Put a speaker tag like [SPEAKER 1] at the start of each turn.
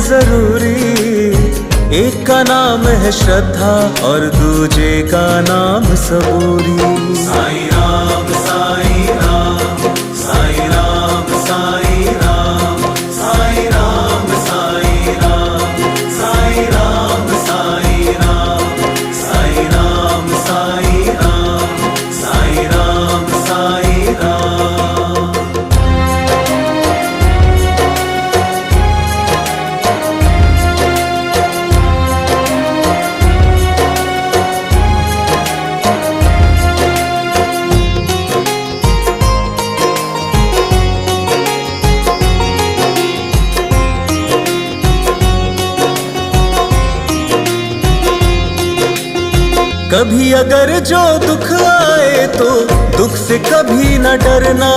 [SPEAKER 1] जरूरी। एक का नाम है श्रद्धा और दूजे का नाम सबूरी। साईं राम साईं राम साईं राम साईं राम साईं राम साईं राम साईं राम साईं राम साईं राम साईं राम साईं राम साईं राम। कभी अगर जो दुख आए तो दुख से कभी न डरना।